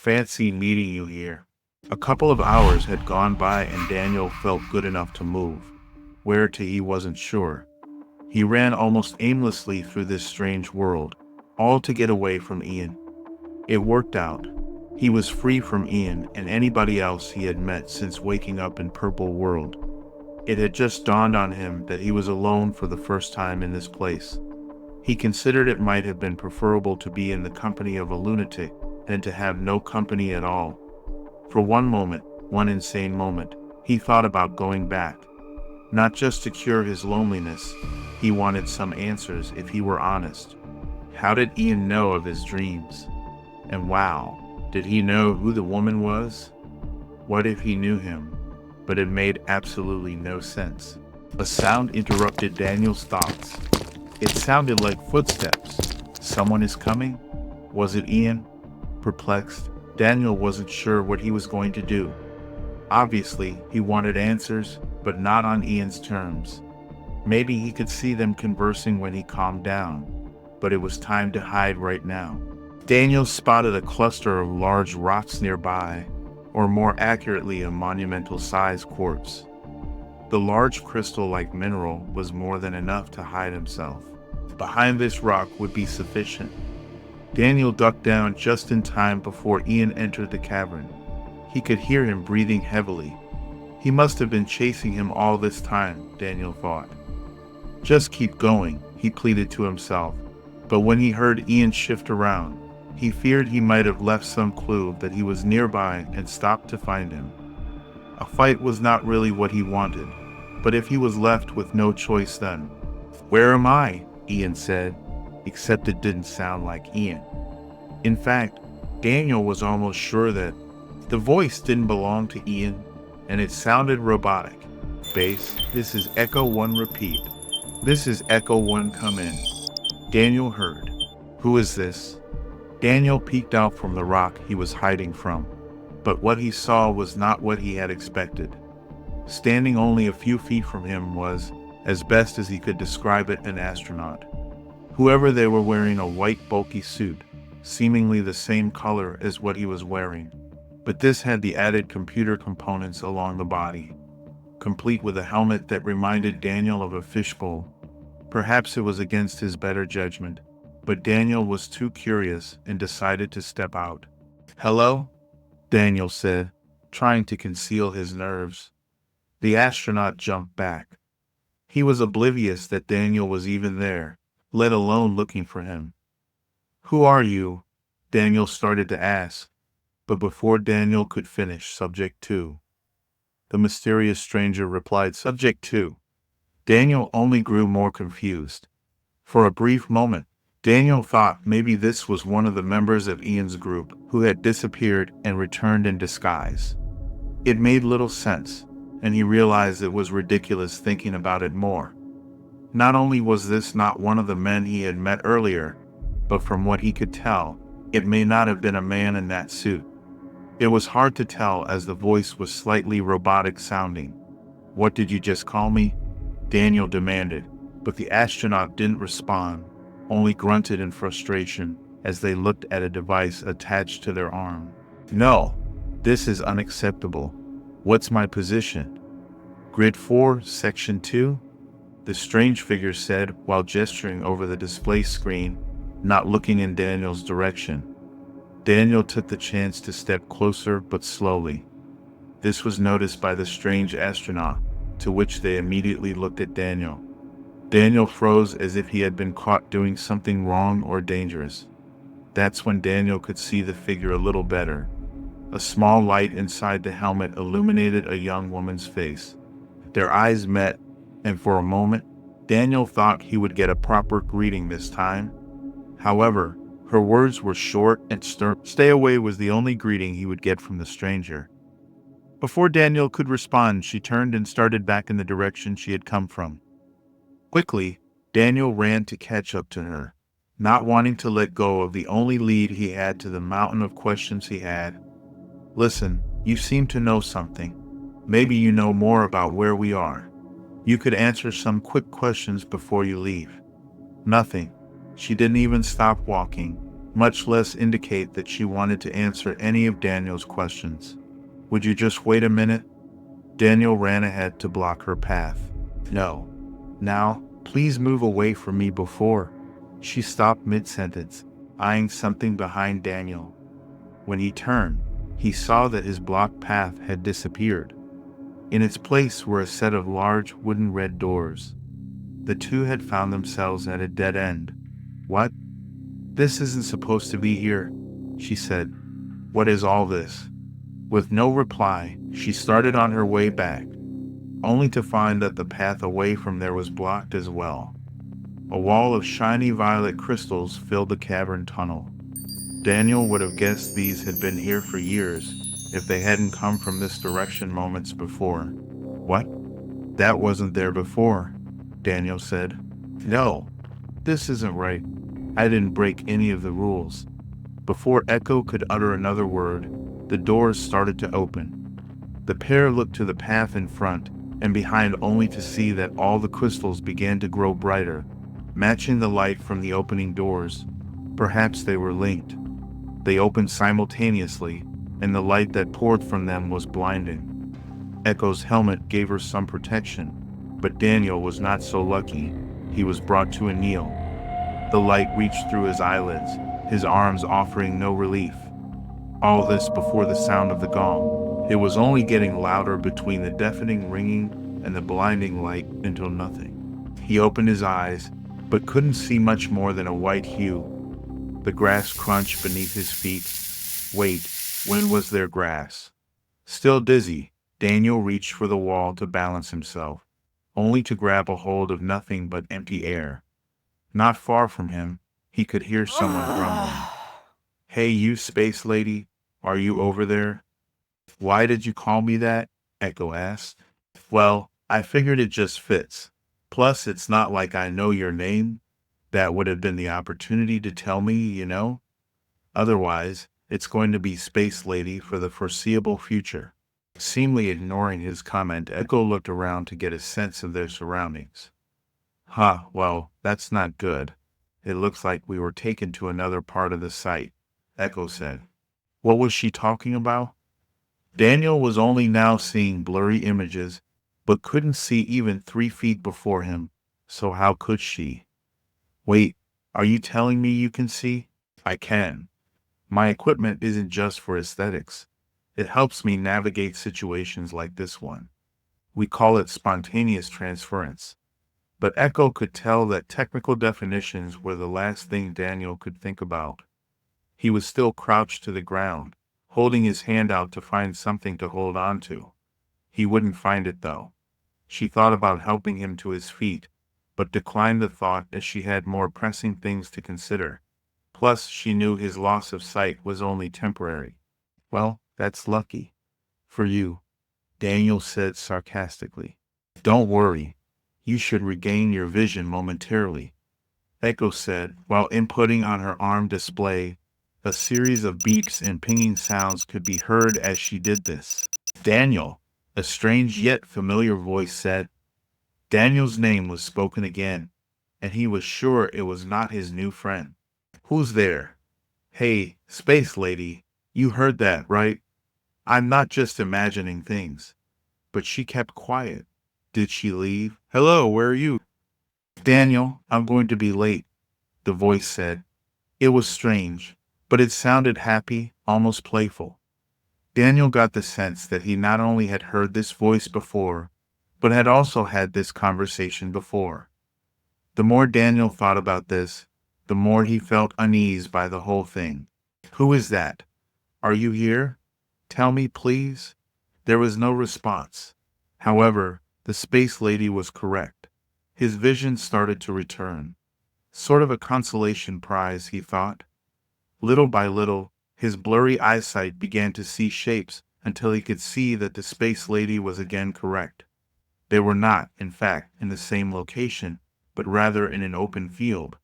fancy meeting you here. A couple of hours had gone by and Daniel felt good enough to move. Where to he wasn't sure. He ran almost aimlessly through this strange world, all to get away from Ian. It worked out. He was free from Ian and anybody else he had met since waking up in Purple World. It had just dawned on him that he was alone for the first time in this place. He considered it might have been preferable to be in the company of a lunatic than to have no company at all. For one moment, one insane moment, he thought about going back. Not just to cure his loneliness, he wanted some answers if he were honest. How did Ian know of his dreams? And wow, did he know who the woman was? What if he knew him? But it made absolutely no sense. A sound interrupted Daniel's thoughts. It sounded like footsteps. Someone is coming? Was it Ian? Perplexed, Daniel wasn't sure what he was going to do. Obviously, he wanted answers, but not on Ian's terms. Maybe he could see them conversing when he calmed down, but it was time to hide right now. Daniel spotted a cluster of large rocks nearby, or more accurately a monumental-sized quartz. The large crystal-like mineral was more than enough to hide himself. Behind this rock would be sufficient. Daniel ducked down just in time before Ian entered the cavern. He could hear him breathing heavily. He must have been chasing him all this time, Daniel thought. Just keep going, he pleaded to himself. But when he heard Ian shift around, he feared he might have left some clue that he was nearby and stopped to find him. A fight was not really what he wanted, but if he was left with no choice then. "Where am I?" Ian said, except it didn't sound like Ian. In fact, Daniel was almost sure that the voice didn't belong to Ian, and it sounded robotic. Bass, this is Echo 1 repeat. This is Echo 1 come in. Daniel heard. Who is this? Daniel peeked out from the rock he was hiding from, but what he saw was not what he had expected. Standing only a few feet from him was, as best as he could describe it, an astronaut. Whoever they were wearing a white bulky suit, seemingly the same color as what he was wearing, but this had the added computer components along the body, complete with a helmet that reminded Daniel of a fishbowl. Perhaps it was against his better judgment, but Daniel was too curious and decided to step out. "Hello?" Daniel said, trying to conceal his nerves. The astronaut jumped back. He was oblivious that Daniel was even there, let alone looking for him. "Who are you?" Daniel started to ask, but before Daniel could finish, Subject 2. The mysterious stranger replied, "Subject 2." Daniel only grew more confused. For a brief moment, Daniel thought maybe this was one of the members of Ian's group who had disappeared and returned in disguise. It made little sense, and he realized it was ridiculous thinking about it more. Not only was this not one of the men he had met earlier, but from what he could tell, it may not have been a man in that suit. It was hard to tell as the voice was slightly robotic sounding. "What did you just call me?" Daniel demanded, but the astronaut didn't respond, only grunted in frustration as they looked at a device attached to their arm. "No, this is unacceptable. What's my position?" "Grid 4, Section 2? The strange figure said while gesturing over the display screen, not looking in Daniel's direction. Daniel took the chance to step closer but slowly. This was noticed by the strange astronaut, to which they immediately looked at Daniel. Daniel froze as if he had been caught doing something wrong or dangerous. That's when Daniel could see the figure a little better. A small light inside the helmet illuminated a young woman's face. Their eyes met, and for a moment, Daniel thought he would get a proper greeting this time. However, her words were short and stern. "Stay away" was the only greeting he would get from the stranger. Before Daniel could respond, she turned and started back in the direction she had come from. Quickly, Daniel ran to catch up to her, not wanting to let go of the only lead he had to the mountain of questions he had. "Listen, you seem to know something. Maybe you know more about where we are. You could answer some quick questions before you leave." "Nothing." She didn't even stop walking. much less indicate that she wanted to answer any of Daniel's questions. Would you just wait a minute? Daniel ran ahead to block her path. No. Now, please move away from me before. She stopped mid-sentence, eyeing something behind Daniel. When he turned, he saw that his blocked path had disappeared. In its place were a set of large wooden red doors. The two had found themselves at a dead end. What? This isn't supposed to be here, she said. What is all this? With no reply, she started on her way back, only to find that the path away from there was blocked as well. A wall of shiny violet crystals filled the cavern tunnel. Daniel would have guessed these had been here for years if they hadn't come from this direction moments before. What? That wasn't there before, Daniel said. No, this isn't right. I didn't break any of the rules. Before Echo could utter another word, the doors started to open. The pair looked to the path in front and behind only to see that all the crystals began to grow brighter, matching the light from the opening doors. Perhaps they were linked. They opened simultaneously, and the light that poured from them was blinding. Echo's helmet gave her some protection, but Daniel was not so lucky. He was brought to a kneel. The light reached through his eyelids, his arms offering no relief. All this before the sound of the gong. It was only getting louder between the deafening ringing and the blinding light until nothing. He opened his eyes, but couldn't see much more than a white hue. The grass crunched beneath his feet. Wait, when was there grass? Still dizzy, Daniel reached for the wall to balance himself, only to grab a hold of nothing but empty air. Not far from him, he could hear someone grumbling. Hey, you space lady, are you over there? Why did you call me that? Echo asked. Well, I figured it just fits. Plus, it's not like I know your name. That would have been the opportunity to tell me, you know? Otherwise, it's going to be Space Lady for the foreseeable future. Seemingly ignoring his comment, Echo looked around to get a sense of their surroundings. Well, that's not good. It looks like we were taken to another part of the site, Echo said. What was she talking about? Daniel was only now seeing blurry images, but couldn't see even 3 feet before him, so how could she? Wait, are you telling me you can see? I can. My equipment isn't just for aesthetics. It helps me navigate situations like this one. We call it spontaneous transference. But Echo could tell that technical definitions were the last thing Daniel could think about. He was still crouched to the ground, holding his hand out to find something to hold on to. He wouldn't find it though. She thought about helping him to his feet, but declined the thought as she had more pressing things to consider. Plus, she knew his loss of sight was only temporary. Well, that's lucky. For you, Daniel said sarcastically. Don't worry. You should regain your vision momentarily, Echo said, while inputting on her arm display. A series of beeps and pinging sounds could be heard as she did this. Daniel, a strange yet familiar voice said. Daniel's name was spoken again, and he was sure it was not his new friend. Who's there? Hey, Space Lady, you heard that, right? I'm not just imagining things. But she kept quiet. Did she leave? Hello, where are you? Daniel, I'm going to be late, the voice said. It was strange, but it sounded happy, almost playful. Daniel got the sense that he not only had heard this voice before, but had also had this conversation before. The more Daniel thought about this, the more he felt uneasy by the whole thing. Who is that? Are you here? Tell me, please. There was no response. However, the space lady was correct. His vision started to return. Sort of a consolation prize, he thought. Little by little, his blurry eyesight began to see shapes until he could see that the space lady was again correct. They were not, in fact, in the same location, but rather in an open field.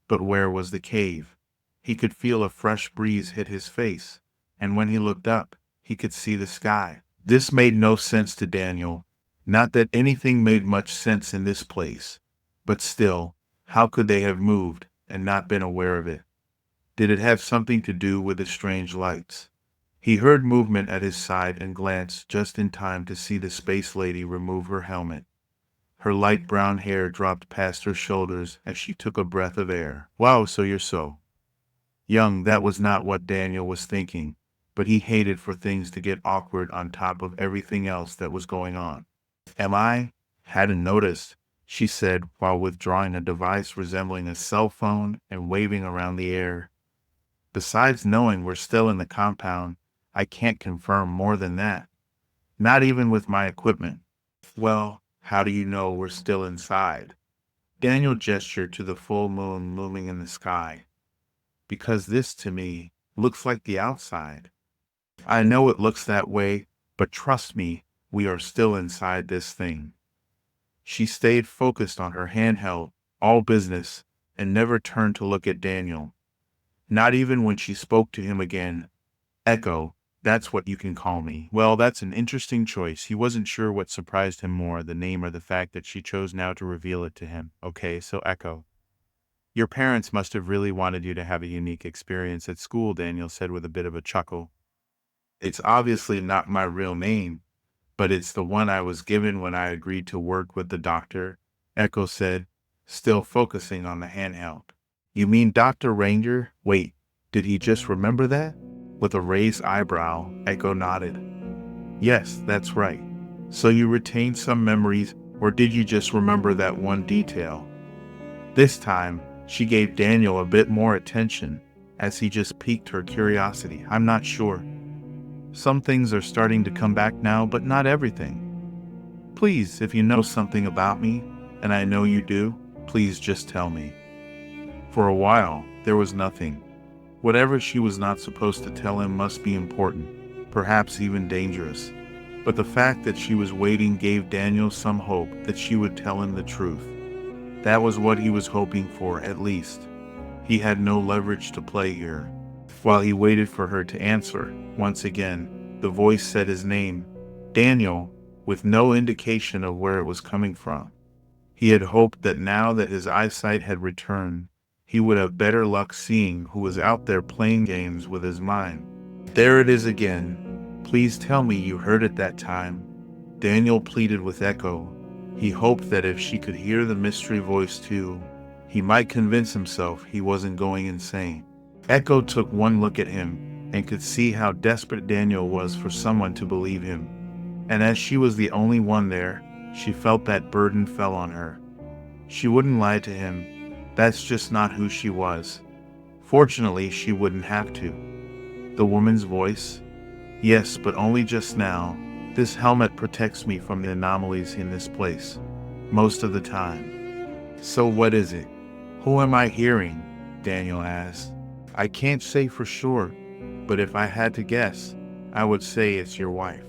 But where was the cave? He could feel a fresh breeze hit his face, and when he looked up, he could see the sky. This made no sense to Daniel. Not that anything made much sense in this place. But still, how could they have moved and not been aware of it? Did it have something to do with the strange lights? He heard movement at his side and glanced just in time to see the space lady remove her helmet. Her light brown hair dropped past her shoulders as she took a breath of air. Wow, so you're so young. That was not what Daniel was thinking, but he hated for things to get awkward on top of everything else that was going on. Am I? Hadn't noticed, she said while withdrawing a device resembling a cell phone and waving around the air. Besides knowing we're still in the compound, I can't confirm more than that. Not even with my equipment. Well, how do you know we're still inside? Daniel gestured to the full moon looming in the sky. Because this, to me, looks like the outside. I know it looks that way, but trust me, we are still inside this thing. She stayed focused on her handheld, all business, and never turned to look at Daniel. Not even when she spoke to him again. Echo, that's what you can call me. Well, that's an interesting choice. He wasn't sure what surprised him more, the name or the fact that she chose now to reveal it to him. Okay, so Echo. Your parents must have really wanted you to have a unique experience at school, Daniel said with a bit of a chuckle. It's obviously not my real name, but it's the one I was given when I agreed to work with the doctor, Echo said, still focusing on the handheld. You mean Dr. Ranger? Wait, did he just remember that? With a raised eyebrow, Echo nodded. Yes, that's right. So you retained some memories, or did you just remember that one detail? This time, she gave Daniel a bit more attention, as he just piqued her curiosity. I'm not sure. Some things are starting to come back now, but not everything. Please, if you know something about me, and I know you do, please just tell me. For a while, there was nothing. Whatever she was not supposed to tell him must be important, perhaps even dangerous. But the fact that she was waiting gave Daniel some hope that she would tell him the truth. That was what he was hoping for, at least. He had no leverage to play here. While he waited for her to answer, once again, the voice said his name, Daniel, with no indication of where it was coming from. He had hoped that now that his eyesight had returned, he would have better luck seeing who was out there playing games with his mind. There it is again. Please tell me you heard it that time. Daniel pleaded with Echo. He hoped that if she could hear the mystery voice too, he might convince himself he wasn't going insane. Echo took one look at him and could see how desperate Daniel was for someone to believe him. And as she was the only one there, she felt that burden fell on her. She wouldn't lie to him. That's just not who she was. Fortunately, she wouldn't have to. The woman's voice? Yes, but only just now. This helmet protects me from the anomalies in this place. Most of the time. So what is it? Who am I hearing? Daniel asked. I can't say for sure, but if I had to guess, I would say it's your wife.